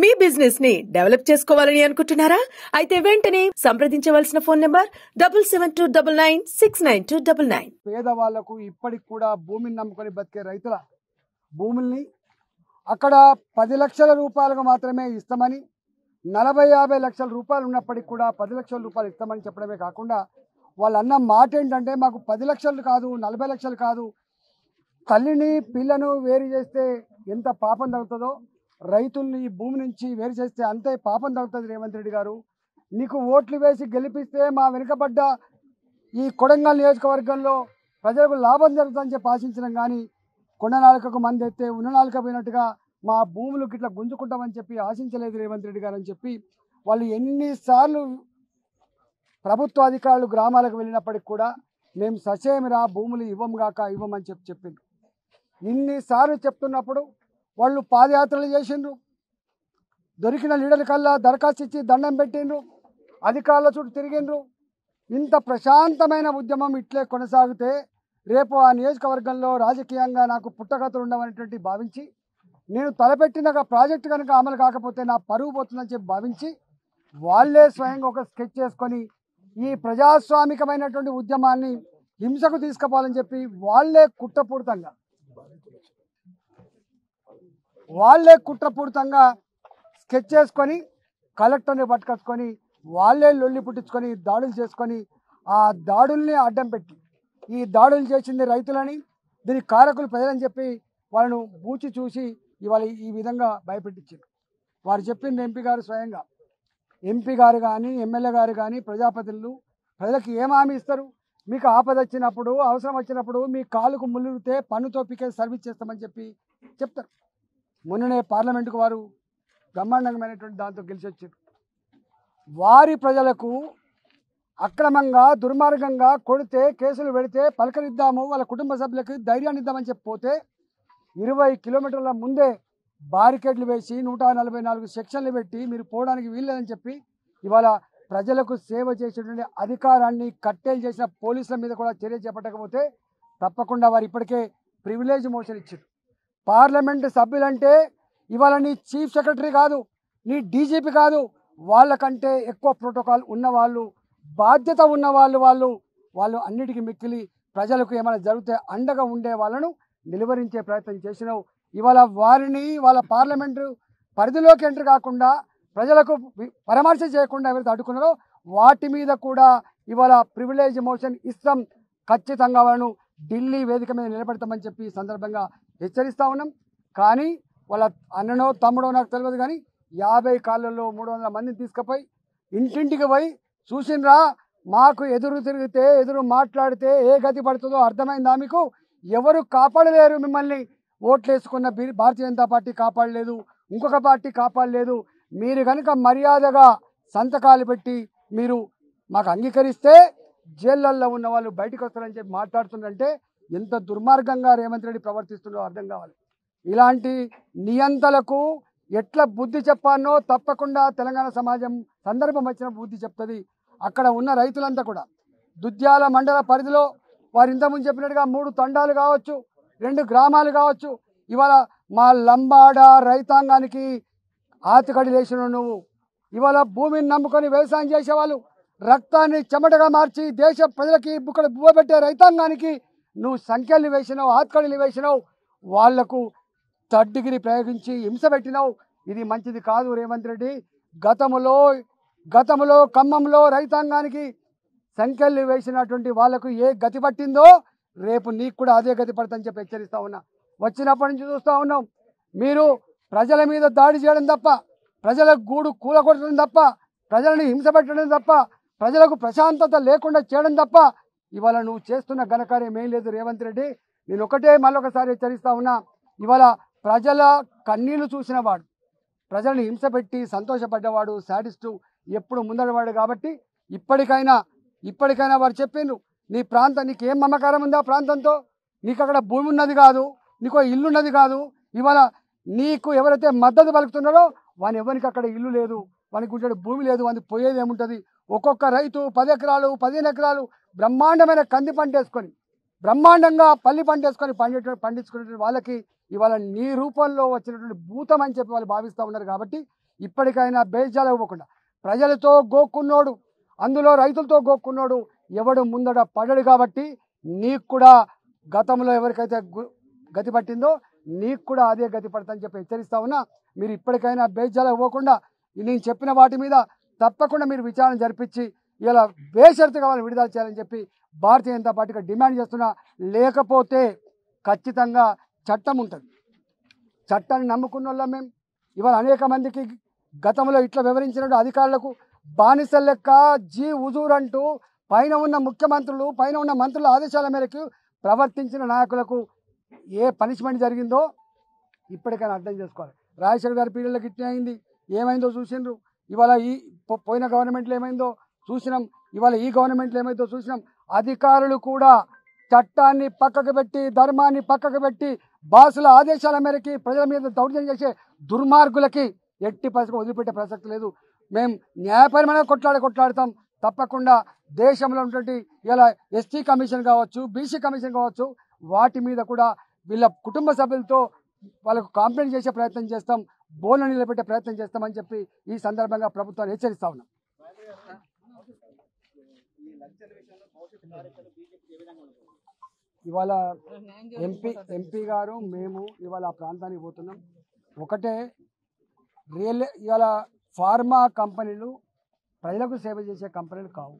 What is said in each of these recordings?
మీ business ని develop చేసుకోవాలని అనుకుంటున్నారా? అయితే వెంటనే సంప్రదించవలసిన ఫోన్ నంబర్ 7729969299. పేదవాళ్లకు ఇప్పటికి కూడా భూమిని నమ్ముకొని బతికే రైతుల భూముల్ని అక్కడ 10 లక్షల రూపాయలకు మాత్రమే ఇస్తామని, 40-50 లక్షల రూపాయలు ఉన్నప్పటికీ కూడా 10 లక్షల రూపాయలు ఇస్తామని చెప్పడమే కాకుండా వాళ్ళు అన్న మాట ఏంటంటే మాకు 10 లక్షలు కాదు, 40 లక్షలు కాదు, తల్లిని పిల్లను వేరు చేస్తే ఎంత పాపం తగ్గుతుందో రైతుల్ని ఈ భూమి నుంచి వేరు చేస్తే అంతే పాపం తగ్గుతుంది. రేవంత్ రెడ్డి గారు, నీకు ఓట్లు వేసి గెలిపిస్తే మా వెనుకబడ్డ ఈ కొడంగల్ నియోజకవర్గంలో ప్రజలకు లాభం జరుగుతుందని చెప్పి ఆశించడం కానీ, కొండ నాలుకకు మంది ఎత్తే ఉన్న నాలుక పోయినట్టుగా మా భూములు గిట్లా గుంజుకుంటామని చెప్పి ఆశించలేదు రేవంత్ రెడ్డి గారు అని చెప్పి వాళ్ళు ఎన్నిసార్లు ప్రభుత్వ అధికారులు గ్రామాలకు వెళ్ళినప్పటికి కూడా మేము ససేమిరా భూములు ఇవ్వమని చెప్పిండ్రు. ఇన్నిసార్లు చెప్తున్నప్పుడు వాళ్ళు పాదయాత్రలు చేసిండ్రు, దొరికిన లీడర్ కల్లా దరఖాస్తు ఇచ్చి దండం పెట్టిండ్రు, అధికారుల చుట్టూ తిరిగిండ్రు. ఇంత ప్రశాంతమైన ఉద్యమం ఇట్లే కొనసాగితే రేపు ఆ నియోజకవర్గంలో రాజకీయంగా నాకు పుట్టగతులు ఉండవనేటువంటి భావించి, నేను తలపెట్టిన ప్రాజెక్టు కనుక అమలు కాకపోతే నా పరువు పోతుందని చెప్పి భావించి వాళ్ళే స్వయంగా ఒక స్కెచ్ చేసుకొని ఈ ప్రజాస్వామికమైనటువంటి ఉద్యమాన్ని హింసకు తీసుకుపోవాలని చెప్పి వాళ్ళే కుట్రపూరితంగా స్కెచ్ చేసుకొని కలెక్టర్ని పట్టుకొచ్చుకొని వాళ్ళే లొల్లి పుట్టించుకొని దాడులు చేసుకొని ఆ దాడుల్ని అడ్డం పెట్టి ఈ దాడులు చేసింది రైతులని, దీనికి కారకులు ప్రజలని చెప్పి వాళ్ళను బూచి చూసి ఇవాళ ఈ విధంగా భయపెట్టించారు. వారు చెప్పింది ఎంపీ గారు కానీ ఎమ్మెల్యే గారు కానీ ప్రజాప్రతినిధులు ప్రజలకు ఏం హామీ ఇస్తారు? మీకు ఆపద వచ్చినప్పుడు, అవసరం వచ్చినప్పుడు మీ కాలుకు ముళ్ళుతే పన్నుతో పీకే సర్వీస్ చేస్తామని చెప్పి చెప్తారు. మొన్ననే పార్లమెంటుకు వారు బ్రహ్మాండమైనటువంటి దాంతో గెలిచి వచ్చారు. వారి ప్రజలకు అక్రమంగా దుర్మార్గంగా కొడితే కేసులు పెడితే పలకరిద్దాము, వాళ్ళ కుటుంబ సభ్యులకు ధైర్యాన్ని ఇద్దామని చెప్పిపోతే 20 కిలోమీటర్ల ముందే బారికేడ్లు వేసి 144 సెక్షన్లు పెట్టి మీరు పోవడానికి వీల్లేదని చెప్పి ఇవాళ ప్రజలకు సేవ చేసేటువంటి అధికారాన్ని కట్టేలు చేసిన పోలీసుల మీద కూడా చర్య చేపట్టకపోతే తప్పకుండా వారు ఇప్పటికే ప్రివిలేజ్ మోషన్ ఇచ్చారు. పార్లమెంటు సభ్యులంటే ఇవాళ నీ చీఫ్ సెక్రటరీ కాదు, నీ డీజీపీ కాదు, వాళ్ళకంటే ఎక్కువ ప్రోటోకాల్ ఉన్నవాళ్ళు, బాధ్యత ఉన్నవాళ్ళు, వాళ్ళు అన్నిటికీ మిక్కిలి ప్రజలకు ఏమైనా జరిగితే అండగా ఉండే వాళ్ళను నిలువరించే ప్రయత్నం చేసినావు. ఇవాళ వారిని వాళ్ళ పార్లమెంటు పరిధిలోకి ఎంటర్ కాకుండా ప్రజలకు పరామర్శ చేయకుండా ఎవరైతే అడ్డుకున్నారో వాటి మీద కూడా ఇవాళ ప్రివిలేజ్ మోషన్ ఇస్తాం, ఖచ్చితంగా వాళ్ళను ఢిల్లీ వేదిక మీద నిలబెడతామని చెప్పి ఈ సందర్భంగా హెచ్చరిస్తూ ఉన్నాం. కానీ వాళ్ళ అన్ననో తమ్ముడో నాకు తెలియదు కానీ 50 కాళ్ళల్లో 300 మందిని తీసుకుపోయి ఇంటింటికి పోయి చూసిండ్రా, మాకు ఎదురు తిరిగితే ఎదురు మాట్లాడితే ఏ గతి పడుతుందో అర్థమైందా? మీకు ఎవరు కాపాడలేరు, మిమ్మల్ని ఓట్లేసుకున్న భారతీయ జనతా పార్టీ కాపాడలేదు, ఇంకొక పార్టీ కాపాడలేదు. మీరు కనుక మర్యాదగా సంతకాలు పెట్టి మీరు మాకు అంగీకరిస్తే జైళ్ళల్లో ఉన్న వాళ్ళు బయటకు వస్తారని చెప్పి మాట్లాడుతుందంటే ఎంత దుర్మార్గంగా రేవంత్ రెడ్డి ప్రవర్తిస్తుందో అర్థం కావాలి. ఇలాంటి నియంతలకు ఎట్లా బుద్ధి చెప్పానో తప్పకుండా తెలంగాణ సమాజం సందర్భం వచ్చిన బుద్ధి చెప్తుంది. అక్కడ ఉన్న రైతులంతా కూడా దుద్యాల మండల పరిధిలో వారు ఇంతకుముందు చెప్పినట్టుగా 3 తండాలు కావచ్చు, 2 గ్రామాలు కావచ్చు, ఇవాళ మా లంబాడ రైతాంగానికి ఆతికడి లేచిన నువ్వు ఇవాళ భూమిని నమ్ముకొని వ్యవసాయం చేసేవాళ్ళు రక్తాన్ని చెమటగా మార్చి దేశ ప్రజలకి బుక్కడ బువ్వబెట్టే రైతాంగానికి నువ్వు సంఖ్యలు వేసినావు, ఆతికడిలు వేసినావు, వాళ్లకు థర్డ్ డిగ్రీ ప్రయోగించి హింస పెట్టినావు. ఇది మంచిది కాదు రేవంత్ రెడ్డి. గతంలో ఖమ్మంలో రైతాంగానికి సంఖ్యలు వేసినటువంటి వాళ్లకు ఏ గతి పట్టిందో రేపు నీకు కూడా అదే గతి పడుతుందని చెప్పి హెచ్చరిస్తా ఉన్నా. వచ్చినప్పటి నుంచి చూస్తూ ఉన్నాం, మీరు ప్రజల మీద దాడి చేయడం తప్ప, ప్రజల గూడు కూలగొట్టడం తప్ప, ప్రజలని హింస పెట్టడం తప్ప, ప్రజలకు ప్రశాంతత లేకుండా చేయడం తప్ప ఇవాళ నువ్వు చేస్తున్న ఘనకార్యం ఏం లేదు రేవంత్ రెడ్డి. నేను ఒకటే మళ్ళొకసారి హెచ్చరిస్తా ఉన్నా, ఇవాళ ప్రజల కన్నీళ్లు చూసిన వాడు, ప్రజల్ని హింస పెట్టి సంతోషపడ్డవాడు, శాడిస్టు, ఎప్పుడు ముందడవాడు. కాబట్టి ఇప్పటికైనా వారు చెప్పిండ్రు, నీ ప్రాంతం నీకు ఏం మమకారం ఉందా? ప్రాంతంతో నీకు అక్కడ భూమి ఉన్నది కాదు, నీకు ఇల్లు ఉన్నది కాదు. ఇవాళ నీకు ఎవరైతే మద్దతు పలుకుతున్నారో వాని ఎవరికి అక్కడ ఇల్లు లేదు, వానికి ఉంటే భూమి లేదు, వానికి పోయేది ఏముంటుంది? ఒక్కొక్క రైతు 10 ఎకరాలు 15 ఎకరాలు బ్రహ్మాండమైన కంది పంట వేసుకొని, బ్రహ్మాండంగా పల్లి పంట వేసుకొని పండించుకునే వాళ్ళకి ఇవాళ నీ రూపంలో వచ్చినటువంటి భూతం అని చెప్పి వాళ్ళు భావిస్తూ ఉన్నారు. కాబట్టి ఇప్పటికైనా బేజాలు ఇవ్వకుండా ప్రజలతో గోక్కున్నోడు, అందులో రైతులతో గోక్కున్నోడు ఎవడు ముందట పడడు. కాబట్టి నీకు కూడా గతంలో ఎవరికైతే గతి పట్టిందో నీకు కూడా అదే గతి పడుతుందని చెప్పి హెచ్చరిస్తా ఉన్నా. మీరు ఇప్పటికైనా బేజాలు ఇవ్వకుండా నేను చెప్పిన వాటి మీద తప్పకుండా మీరు విచారణ జరిపించి ఇలా బేషరతుగా వాళ్ళని విడుదల చేయాలని చెప్పి భారతీయ జనతా పార్టీగా డిమాండ్ చేస్తున్నా. లేకపోతే ఖచ్చితంగా చట్టం ఉంటుంది. చట్టాన్ని నమ్ముకున్న వాళ్ళం మేము. ఇవాళ అనేక మందికి గతంలో ఇట్లా వివరించిన అధికారులకు బానిసల లెక్క జీ హుజూర్ అంటూ పైన ఉన్న ముఖ్యమంత్రులు, పైన ఉన్న మంత్రుల ఆదేశాల మేరకు ప్రవర్తించిన నాయకులకు ఏ పనిష్మెంట్ జరిగిందో ఇప్పటికైనా అర్థం చేసుకోవాలి. రాజశేఖర్ గారి పీరియడ్లోకి ఇట్లా అయింది, ఏమైందో చూసిండ్రు. ఇవాళ ఈ పోయిన గవర్నమెంట్లో ఏమైందో చూసినాం, ఇవాళ ఈ గవర్నమెంట్లో ఏమైందో చూసినాం. అధికారులు కూడా చట్టాన్ని పక్కకు పెట్టి, ధర్మాన్ని పక్కకు పెట్టి బాసుల ఆదేశాల మేరకు ప్రజల మీద దౌర్జన్యం చేసే దుర్మార్గులకి ఎట్టి పరిస్థితి వదిలిపెట్టే ప్రసక్తి లేదు. మేము న్యాయపరమైన కొట్లాడతాం. తప్పకుండా దేశంలో ఉన్నటువంటి ఇలా ఎస్టీ కమిషన్ కావచ్చు, బీసీ కమిషన్ కావచ్చు, వాటి మీద కూడా వీళ్ళ కుటుంబ సభ్యులతో వాళ్ళకు కాంప్లైంట్ చేసే ప్రయత్నం చేస్తాం, బోన్లు నిలబెట్టే ప్రయత్నం చేస్తామని చెప్పి ఈ సందర్భంగా ప్రభుత్వాన్ని హెచ్చరిస్తా ఉన్నాం. ఇవాళ ఎంపీ గారు మేము ఇవాళ ఆ ప్రాంతానికి పోతున్నాం. ఒకటే ఇవాళ ఫార్మా కంపెనీలు ప్రజలకు సేవ చేసే కంపెనీలు కావు.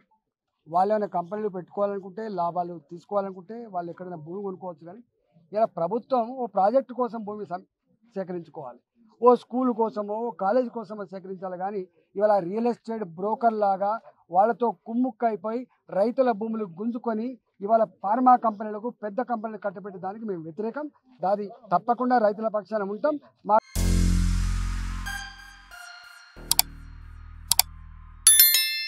వాళ్ళు ఏమైనా కంపెనీలు పెట్టుకోవాలనుకుంటే, లాభాలు తీసుకోవాలనుకుంటే వాళ్ళు ఎక్కడైనా భూమి కొనుక్కోవచ్చు. కానీ ఇలా ప్రభుత్వం ఓ ప్రాజెక్టు కోసం భూమి సేకరించుకోవాలి, ఓ స్కూల్ కోసమో ఓ కాలేజ్ కోసమో సేకరించాలి. కానీ ఇవాళ రియల్ ఎస్టేట్ బ్రోకర్ లాగా వాళ్ళతో కుమ్ముక్కైపోయి రైతుల భూములు గుంజుకొని ఇవాళ ఫార్మా కంపెనీలకు, పెద్ద కంపెనీలు కట్టబెట్టే దానికి మేము వ్యతిరేకం. దాది తప్పకుండా రైతుల పక్షాన ఉంటాం.